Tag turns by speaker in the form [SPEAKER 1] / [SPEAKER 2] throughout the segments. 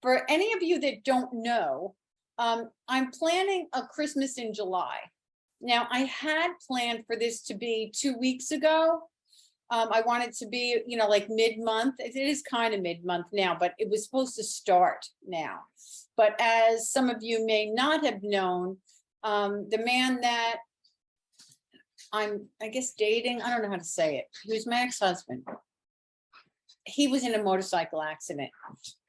[SPEAKER 1] for any of you that don't know, I'm planning a Christmas in July. Now, I had planned for this to be 2 weeks ago. I wanted to be, like mid-month. It is kind of mid-month now, but it was supposed to start now. But as some of you may not have known, the man that I'm, I guess, dating, I don't know how to say it. He was my ex-husband. He was in a motorcycle accident,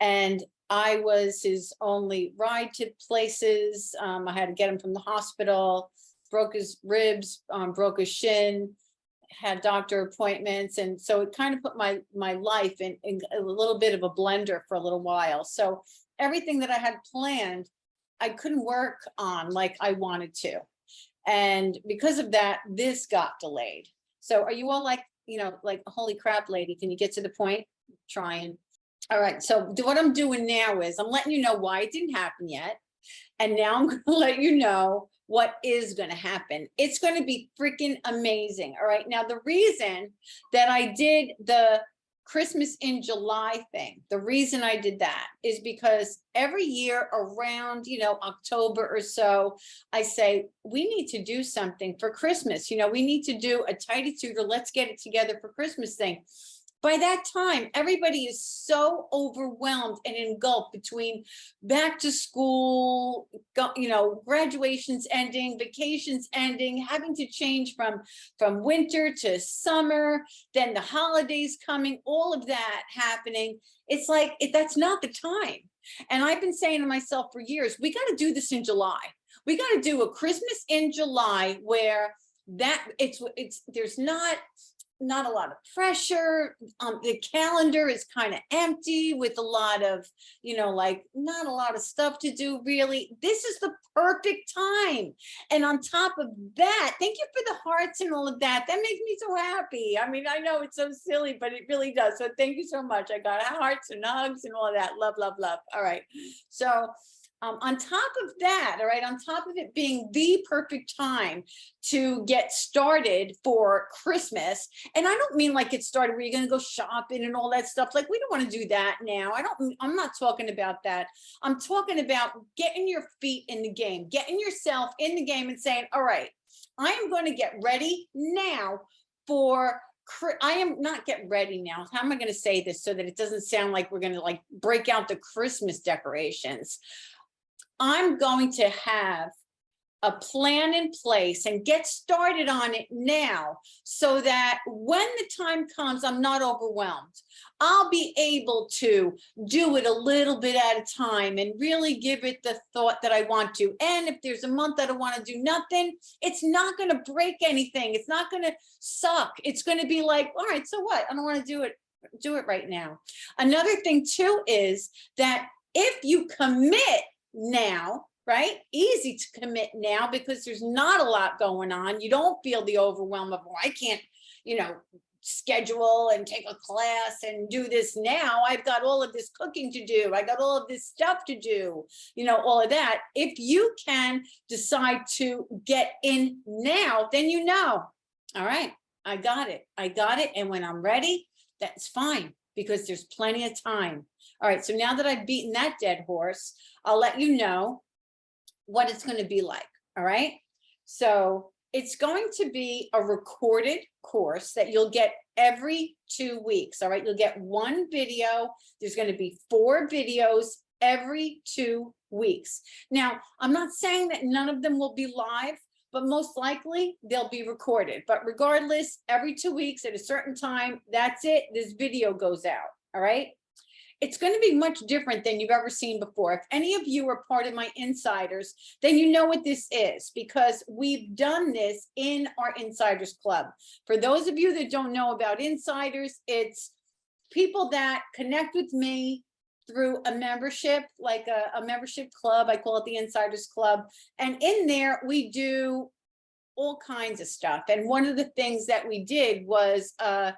[SPEAKER 1] and I was his only ride to places. I had to get him from the hospital, broke his ribs, broke his shin, had doctor appointments. And so it kind of put my life in a little bit of a blender for a little while. So everything that I had planned, I couldn't work on like I wanted to. And because of that, this got delayed. So are you all like, like, holy crap, lady, can you get to the point? Trying. All right. So what I'm doing now is I'm letting you know why it didn't happen yet. And now I'm going to let you know what is going to happen. It's going to be freaking amazing. All right. Now, the reason that I did the Christmas in July thing, the reason I did that is because every year around, October or so, I say, we need to do something for Christmas. We need to do a tidy tutor. Let's get it together for Christmas thing. By that time, everybody is so overwhelmed and engulfed between back to school, graduations ending, vacations ending, having to change from winter to summer, then the holidays coming, all of that happening. It's like, that's not the time. And I've been saying to myself for years, we got to do this in July. We got to do a Christmas in July where there's not a lot of pressure. The calendar is kind of empty with a lot of, not a lot of stuff to do, really. This is the perfect time. And on top of that, thank you for the hearts and all of that. That makes me so happy. I mean, I know it's so silly, but it really does. So thank you so much. I got hearts and hugs and all of that. Love, love, love. All right. So on top of that, all right, on top of it being the perfect time to get started for Christmas, and I don't mean like get started where you're going to go shopping and all that stuff. Like, we don't want to do that now. I'm not talking about that. I'm talking about getting your feet in the game, getting yourself in the game and saying, all right, I am going to get ready now for I am not get ready now. How am I going to say this so that it doesn't sound like we're going to like break out the Christmas decorations? I'm going to have a plan in place and get started on it now so that when the time comes, I'm not overwhelmed. I'll be able to do it a little bit at a time and really give it the thought that I want to. And if there's a month that I want to do nothing, it's not going to break anything. It's not going to suck. It's going to be like, all right, so what? I don't want to do it right now. Another thing too is that if you commit now, right? Easy to commit now because there's not a lot going on. You don't feel the overwhelm of, I can't, schedule and take a class and do this now. I've got all of this cooking to do. I got all of this stuff to do, all of that. If you can decide to get in now, then all right, I got it. And when I'm ready, that's fine because there's plenty of time. All right, so now that I've beaten that dead horse, I'll let you know what it's going to be like. All right. So it's going to be a recorded course that you'll get every 2 weeks. All right. You'll get one video. There's going to be 4 videos every 2 weeks. Now, I'm not saying that none of them will be live, but most likely they'll be recorded. But regardless, every 2 weeks at a certain time, that's it. This video goes out. All right. It's going to be much different than you've ever seen before. If any of you are part of my insiders, then you know what this is because we've done this in our Insiders Club. For those of you that don't know about insiders, it's people that connect with me through a membership, like a membership club. I call it the Insiders Club. And in there, we do all kinds of stuff. And one of the things that we did was a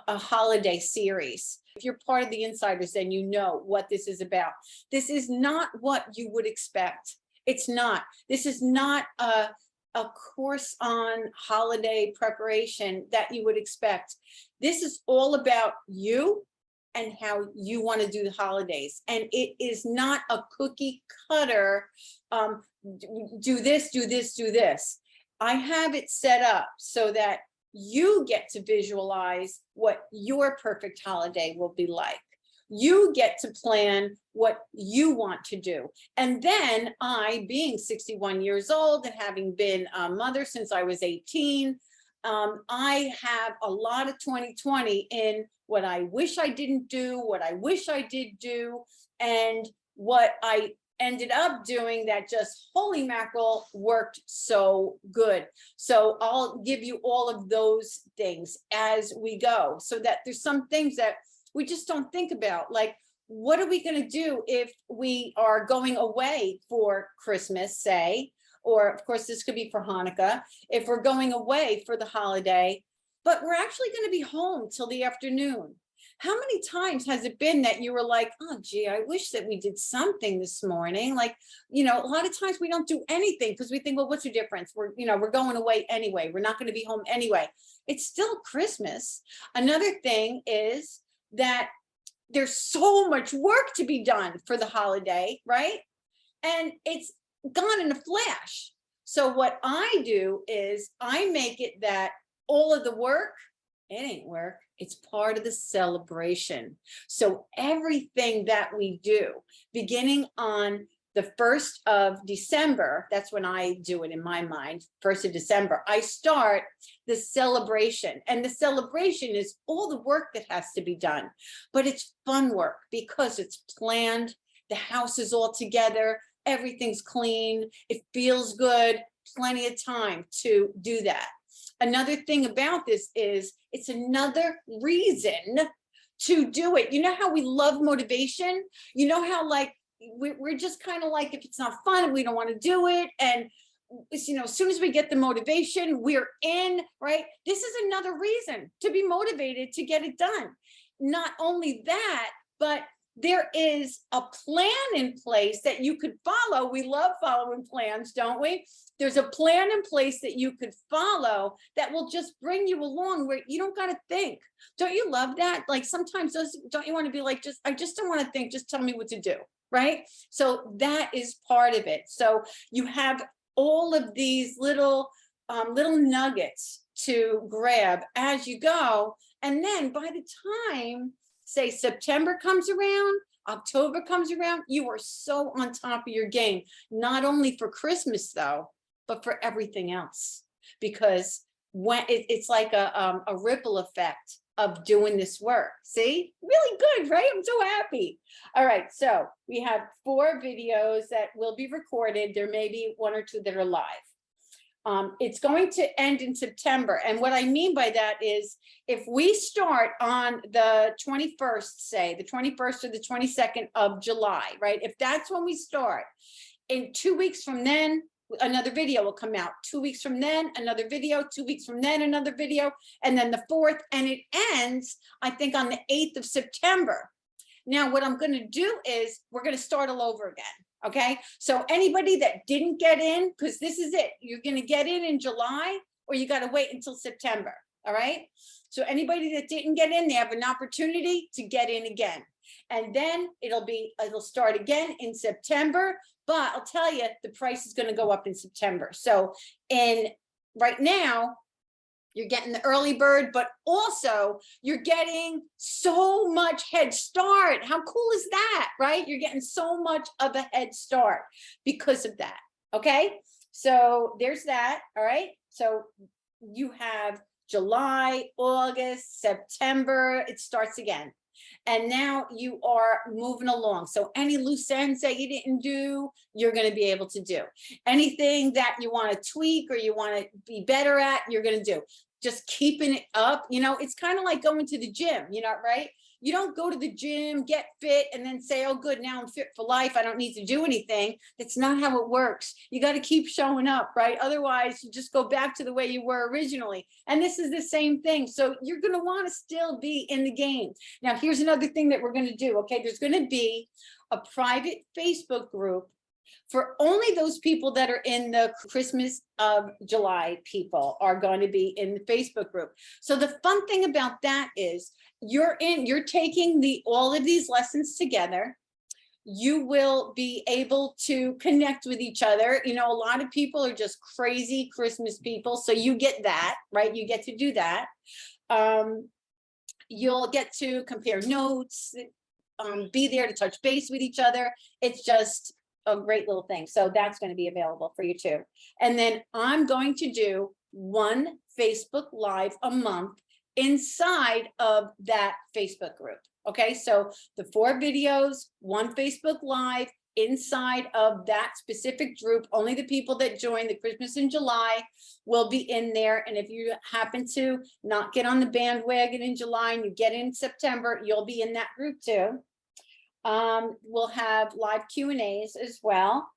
[SPEAKER 1] holiday series. If you're part of the insiders, then you know what this is about. This is not what you would expect. It's not. This is not a course on holiday preparation that you would expect. This is all about you and how you want to do the holidays. And it is not a cookie cutter, do this, do this, do this. I have it set up so that you get to visualize what your perfect holiday will be like. You get to plan what you want to do. And then I, being 61 years old and having been a mother since I was 18, I have a lot of 2020 in what I wish I didn't do, what I wish I did do, and what I ended up doing that just, holy mackerel, worked so good. So I'll give you all of those things as we go, so that there's some things that we just don't think about, like, what are we going to do if we are going away for Christmas, say, or of course this could be for Hanukkah, if we're going away for the holiday, but we're actually going to be home till the afternoon. How many times has it been that you were like, oh, gee, I wish that we did something this morning? Like, you know, a lot of times we don't do anything because we think, well, what's the difference? We're going away anyway. We're not going to be home anyway. It's still Christmas. Another thing is that there's so much work to be done for the holiday, right? And it's gone in a flash. So what I do is I make it that all of the work, it ain't work, it's part of the celebration. So everything that we do, beginning on the 1st of December, that's when I do it in my mind, 1st of December, I start the celebration. And the celebration is all the work that has to be done, but it's fun work because it's planned, the house is all together, everything's clean, it feels good, plenty of time to do that. Another thing about this is it's another reason to do it. You know how we love motivation? You know how, like, we're just kind of like, if it's not fun, we don't want to do it. And, you know, as soon as we get the motivation, we're in, right? This is another reason to be motivated to get it done. Not only that, but there is a plan in place that you could follow. We love following plans, don't we? There's a plan in place that you could follow that will just bring you along where you don't got to think. Don't you love that? Like sometimes don't you want to be like, I just don't want to think, just tell me what to do, right? So that is part of it. So you have all of these little nuggets to grab as you go. And then by the time, say, September comes around, October comes around, you are so on top of your game, not only for Christmas though, but for everything else, because when it's like a ripple effect of doing this work. See, really good, right? I'm so happy. All right, so we have 4 videos that will be recorded. There may be 1 or 2 that are live. It's going to end in September. And what I mean by that is if we start on the 21st, say the 21st or the 22nd of July, right? If that's when we start, in 2 weeks from then, another video will come out. 2 weeks from then, another video, 2 weeks from then, another video, and then the 4th, and it ends, I think, on the 8th of September. Now, what I'm going to do is we're going to start all over again. Okay, so anybody that didn't get in, because this is it, you're going to get in July, or you got to wait until September. All right, so anybody that didn't get in, they have an opportunity to get in again, and then it'll start again in September. But I'll tell you, the price is going to go up in September. So right now, you're getting the early bird, but also you're getting so much head start. How cool is that, right? You're getting so much of a head start because of that. Okay, so there's that. All right, so you have July, August, September, it starts again. And now you are moving along. So any loose ends that you didn't do, you're going to be able to do. Anything that you want to tweak or you want to be better at, you're going to do. Just keeping it up. You know, it's kind of like going to the gym, you know, right? You don't go to the gym, get fit, and then say, oh, good, now I'm fit for life, I don't need to do anything. That's not how it works. You got to keep showing up, right? Otherwise, you just go back to the way you were originally. And this is the same thing. So you're going to want to still be in the game. Now, here's another thing that we're going to do, okay? There's going to be a private Facebook group For only those people that are in the Christmas of July people are going to be in the Facebook group. So the fun thing about that is you're taking all of these lessons together. You will be able to connect with each other. You know, a lot of people are just crazy Christmas people. So you get that, right? You get to do that. You'll get to compare notes, be there to touch base with each other. It's just a great little thing. So that's going to be available for you too. And then I'm going to do one Facebook Live a month inside of that Facebook group. Okay, so the 4 videos, 1 Facebook Live inside of that specific group. Only the people that join the Christmas in July will be in there. And if you happen to not get on the bandwagon in July and you get in September, you'll be in that group too. We'll have live Q&As as well.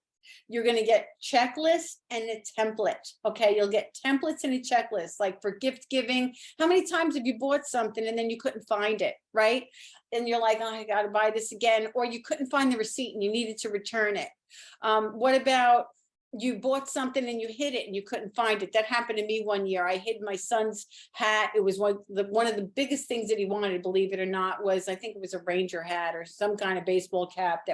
[SPEAKER 1] You're going to get checklists and a template. Okay, you'll get templates and a checklist, like for gift giving. How many times have you bought something and then you couldn't find it, right? And you're like, oh, I got to buy this again, or you couldn't find the receipt and you needed to return it. What about you bought something and you hid it and you couldn't find it? That happened to me one year. I hid my son's hat. It was one of the biggest things that he wanted, believe it or not, was, I think it was a Ranger hat or some kind of baseball cap,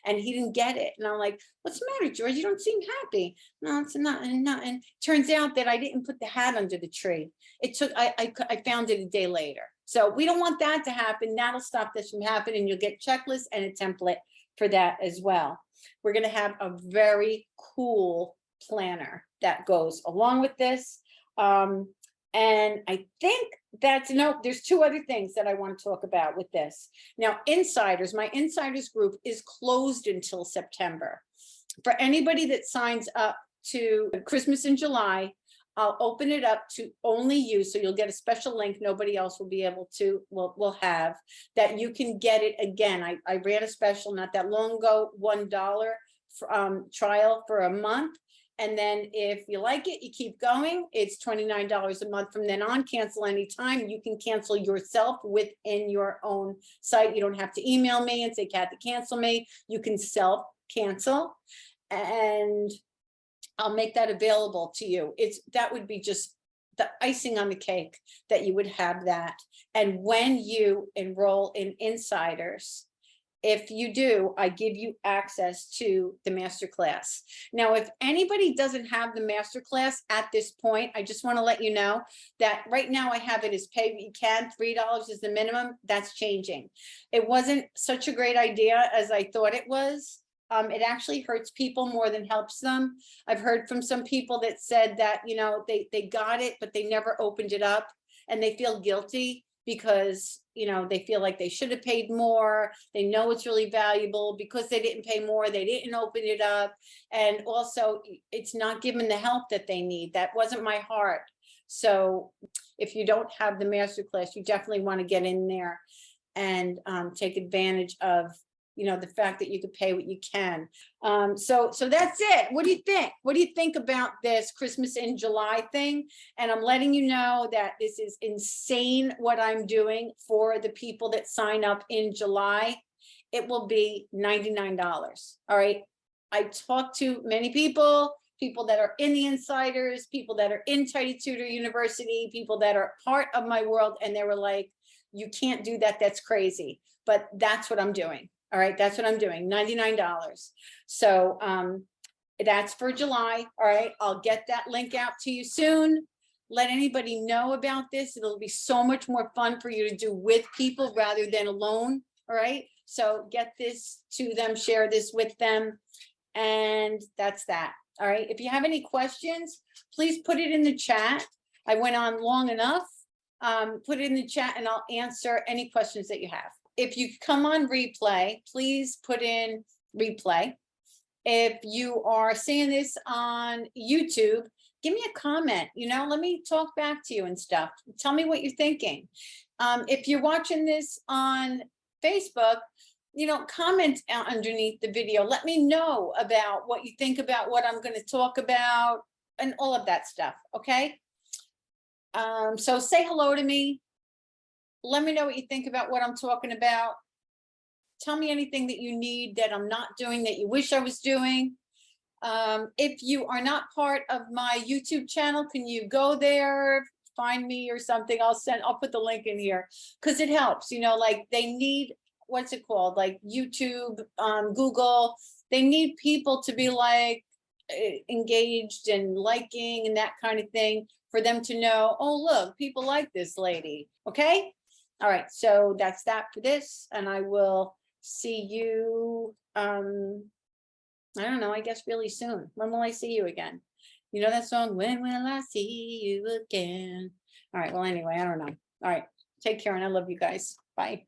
[SPEAKER 1] and he didn't get it. And I'm like, what's the matter, George? You don't seem happy. No, it's not. And turns out that I didn't put the hat under the tree. It took, I found it a day later. So we don't want that to happen. That'll stop this from happening. You'll get checklists and a template for that as well. We're going to have a very cool planner that goes along with this. And I think there's 2 other things that I want to talk about with this. Now, insiders, my insiders group is closed until September. For anybody that signs up to Christmas in July, I'll open it up to only you. So you'll get a special link. Nobody else will be able to, will have that. You can get it again. I ran a special not that long ago, $1 trial for a month. And then if you like it, you keep going. It's $29 a month from then on. Cancel anytime. You can cancel yourself within your own site. You don't have to email me and say, Kathy, cancel me. You can self cancel, and I'll make that available to you. That would be just the icing on the cake that you would have that. And when you enroll in Insiders, if you do, I give you access to the masterclass. Now, if anybody doesn't have the masterclass at this point, I just want to let you know that right now I have it as pay what you can. $3 is the minimum. That's changing. It wasn't such a great idea as I thought it was. It actually hurts people more than helps them. I've heard from some people that said that, you know, they got it, but they never opened it up, and they feel guilty because, you know, they feel like they should have paid more. They know it's really valuable because they didn't pay more. They didn't open it up. And also it's not given the help that they need. That wasn't my heart. So if you don't have the masterclass, you definitely want to get in there and take advantage of, you know, the fact that you could pay what you can. So that's it. What do you think? What do you think about this Christmas in July thing? And I'm letting you know that this is insane what I'm doing for the people that sign up in July. It will be $99. All right. I talked to many people that are in the Insiders, people that are in Tidy Tutor University, people that are part of my world. And they were like, you can't do that. That's crazy. But that's what I'm doing. All right, that's what I'm doing, $99. So that's for July. All right, I'll get that link out to you soon. Let anybody know about this. It'll be so much more fun for you to do with people rather than alone. All right, so get this to them, share this with them, and that's that. All right, if you have any questions, please put it in the chat. I went on long enough. Put it in the chat and I'll answer any questions that you have. If you come on replay, please put in replay. If you are seeing this on YouTube, give me a comment, you know, let me talk back to you and stuff. Tell me what you're thinking. If you're watching this on Facebook, you know, comment underneath the video. Let me know about what you think about what I'm going to talk about and all of that stuff. Okay. So say hello to me. Let me know what you think about what I'm talking about. Tell me anything that you need that I'm not doing that you wish I was doing. If you are not part of my YouTube channel, can you go there, find me or something? I'll put the link in here because it helps, like they need, what's it called? Like YouTube, Google, they need people to be like engaged and liking and that kind of thing for them to know, oh, look, people like this lady. Okay. All right. So that's that for this. And I will see you, I don't know, I guess really soon. When will I see you again? You know that song, when will I see you again? All right, well, anyway, I don't know. All right, take care and I love you guys. Bye.